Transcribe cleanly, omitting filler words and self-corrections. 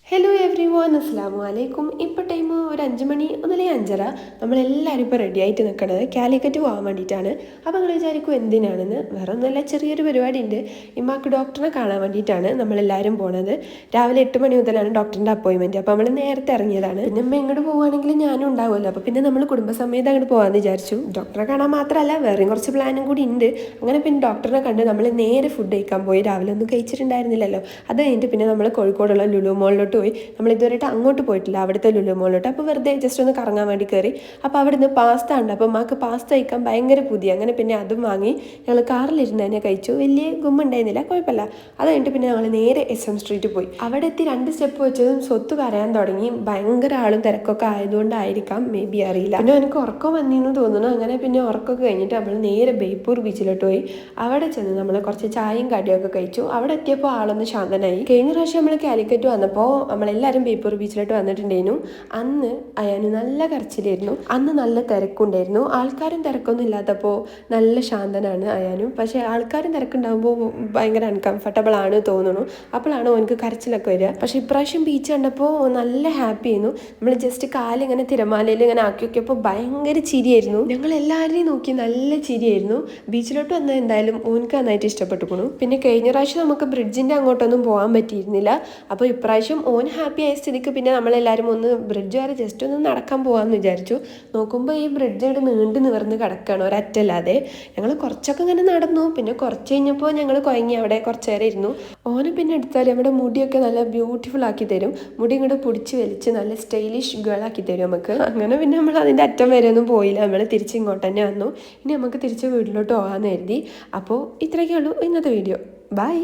Hello every one, അസ്സാം വലൈക്കും. ഇപ്പോൾ ടൈം ഒരു 5 മണി ഒന്നല്ലെങ്കിൽ 5:30. നമ്മളെല്ലാവരും ഇപ്പോൾ റെഡി ആയിട്ട് നിൽക്കണത് കാലിക്കറ്റ് പോകാൻ വേണ്ടിയിട്ടാണ്. അപ്പോൾ നിങ്ങൾ വിചാരിക്കും എന്തിനാണെന്ന്. വേറെ ഒന്നുമല്ല, ചെറിയൊരു പരിപാടി ഉണ്ട്. ഇമ്മാക്ക് ഡോക്ടറെ കാണാൻ വേണ്ടിയിട്ടാണ് നമ്മളെല്ലാവരും പോണത്. രാവിലെ 8 മണി മുതലാണ് ഡോക്ടറിൻ്റെ അപ്പോയിൻമെൻറ്റ്. അപ്പോൾ നമ്മൾ നേരത്തെ ഇറങ്ങിയതാണ്. പിന്നെ ഇമ്മ ഇങ്ങോട്ട് പോകുകയാണെങ്കിൽ ഞാനും ഉണ്ടാവുമല്ലോ. അപ്പോൾ പിന്നെ നമ്മൾ കുടുംബസമേതം അങ്ങോട്ട് പോകാമെന്ന് വിചാരിച്ചു. ഡോക്ടറെ കാണാൻ മാത്രമല്ല വേറെയും കുറച്ച് പ്ലാനും കൂടി ഉണ്ട്. അങ്ങനെ പിന്നെ ഡോക്ടറിനെ കണ്ട് നമ്മൾ നേരെ ഫുഡ് കഴിക്കാൻ പോയി. രാവിലെ ഒന്നും കഴിച്ചിട്ടുണ്ടായിരുന്നില്ലല്ലോ. അത് കഴിഞ്ഞിട്ട് പിന്നെ നമ്മൾ കോഴിക്കോടുള്ള ലുലു മോളിലോട്ട് പോയി. നമ്മൾ ഇതുവരെയായിട്ട് അങ്ങോട്ട് പോയിട്ടില്ല, അവിടുത്തെ ലുലു മോളിലോട്ട്. അപ്പോൾ വെറുതെ ജസ്റ്റ് ഒന്ന് കറങ്ങാൻ വേണ്ടി കയറി. അപ്പോൾ അവിടുന്ന് പാസ്ത ഉണ്ട്. അപ്പോൾ അമ്മക്ക് പാസ്ത കഴിക്കാൻ ഭയങ്കര പുതിയ. അങ്ങനെ പിന്നെ അതും വാങ്ങി ഞങ്ങൾ കാറിലിരുന്ന് തന്നെ കഴിച്ചു. വലിയ ഗുമ്മുണ്ടായിരുന്നില്ല, കുഴപ്പമില്ല. അത് കഴിഞ്ഞിട്ട് പിന്നെ ഞങ്ങൾ നേരെ SM സ്ട്രീറ്റ് പോയി. അവിടെ എത്തി 2 സ്റ്റെപ്പ് വെച്ചതും സ്വത്ത് കരയാൻ തുടങ്ങി. ഭയങ്കര ആളും തിരക്കൊക്കെ ആയതുകൊണ്ടായിരിക്കാം, മേ ബി അറിയില്ല. പിന്നെ എനിക്ക് ഉറക്കം വന്നിന്ന് തോന്നുന്നു. അങ്ങനെ പിന്നെ ഉറക്കമൊക്കെ കഴിഞ്ഞിട്ട് നമ്മൾ നേരെ ബേപ്പൂർ ബീച്ചിലോട്ട് പോയി. അവിടെ ചെന്ന് നമ്മൾ കുറച്ച് ചായയും കടിയൊക്കെ കഴിച്ചു. അവിടെ എത്തിയപ്പോൾ ആളൊന്ന് ശാന്തനായി. കഴിഞ്ഞ പ്രാവശ്യം നമ്മൾ കാലിക്കറ്റ് വന്നപ്പോൾ നമ്മളെല്ലാവരും ബേപ്പൂർ ബീച്ചിലോട്ട് വന്നിട്ടുണ്ടായിരുന്നു. അന്ന് അയാന് നല്ല കരച്ചിലായിരുന്നു. അന്ന് നല്ല തിരക്കുണ്ടായിരുന്നു. ആൾക്കാരും തിരക്കൊന്നും ഇല്ലാത്തപ്പോൾ നല്ല ശാന്തനാണ് അയാനും. പക്ഷേ ആൾക്കാരും തിരക്കുണ്ടാകുമ്പോൾ ഭയങ്കര അൺകംഫർട്ടബിൾ ആണ് തോന്നുന്നു. അപ്പോഴാണ് ഓനക്ക് കരച്ചിലൊക്കെ വരിക. പക്ഷേ ഇപ്രാവശ്യം ബീച്ച് കണ്ടപ്പോൾ നല്ല ഹാപ്പി ആയിരുന്നു. നമ്മൾ ജസ്റ്റ് കാലിങ്ങനെ തിരമാലയിൽ ഇങ്ങനെ ആക്കി നോക്കിയപ്പോൾ ഭയങ്കര ചിരിയായിരുന്നു. ഞങ്ങൾ എല്ലാവരെയും നോക്കി നല്ല ചിരിയായിരുന്നു. ബീച്ചിലോട്ട് വന്നാൽ എന്തായാലും ഓനക്ക് നന്നായിട്ട് ഇഷ്ടപ്പെട്ടുകൊള്ളു. പിന്നെ കഴിഞ്ഞ പ്രാവശ്യം നമുക്ക് ബ്രിഡ്ജിൻ്റെ അങ്ങോട്ടൊന്നും പോകാൻ പറ്റിയിരുന്നില്ല. അപ്പോൾ ഇപ്രാവശ്യം ഓൻ ഹാപ്പി ആയ സ്ഥിതിക്ക് പിന്നെ നമ്മളെല്ലാവരും ഒന്ന് ബ്രിഡ്ജ് വരെ ജസ്റ്റ് ഒന്ന് നടക്കാൻ പോകാമെന്ന് വിചാരിച്ചു. നോക്കുമ്പോൾ ഈ ബ്രിഡ്ജ് ഇവിടെ നീണ്ടു നിവർന്ന് കിടക്കുകയാണ്, ഒരറ്റല്ലാതെ. ഞങ്ങൾ കുറച്ചൊക്കെ ഇങ്ങനെ നടന്നു. പിന്നെ കുറച്ച് കഴിഞ്ഞപ്പോൾ ഞങ്ങൾ കുഴങ്ങി അവിടെ കുറച്ച് നേരം ഇരുന്നു. ഓനെ പിന്നെ എടുത്താൽ നമ്മുടെ മുടിയൊക്കെ നല്ല ബ്യൂട്ടിഫുൾ ആക്കി തരും. മുടി ഇങ്ങോട്ട് പിടിച്ച് വലിച്ച് നല്ല സ്റ്റൈലിഷ് ഗേളാക്കി തരും നമുക്ക്. അങ്ങനെ പിന്നെ നമ്മൾ അതിൻ്റെ അറ്റം വരെ ഒന്നും പോയില്ല. നമ്മൾ തിരിച്ച് ഇങ്ങോട്ട് തന്നെ വന്നു. ഇനി നമുക്ക് തിരിച്ച് വീട്ടിലോട്ട് പോകാമെന്ന് കരുതി. അപ്പോൾ ഇത്രയൊക്കെ ഉള്ളൂ ഇന്നത്തെ വീഡിയോ. ബൈ.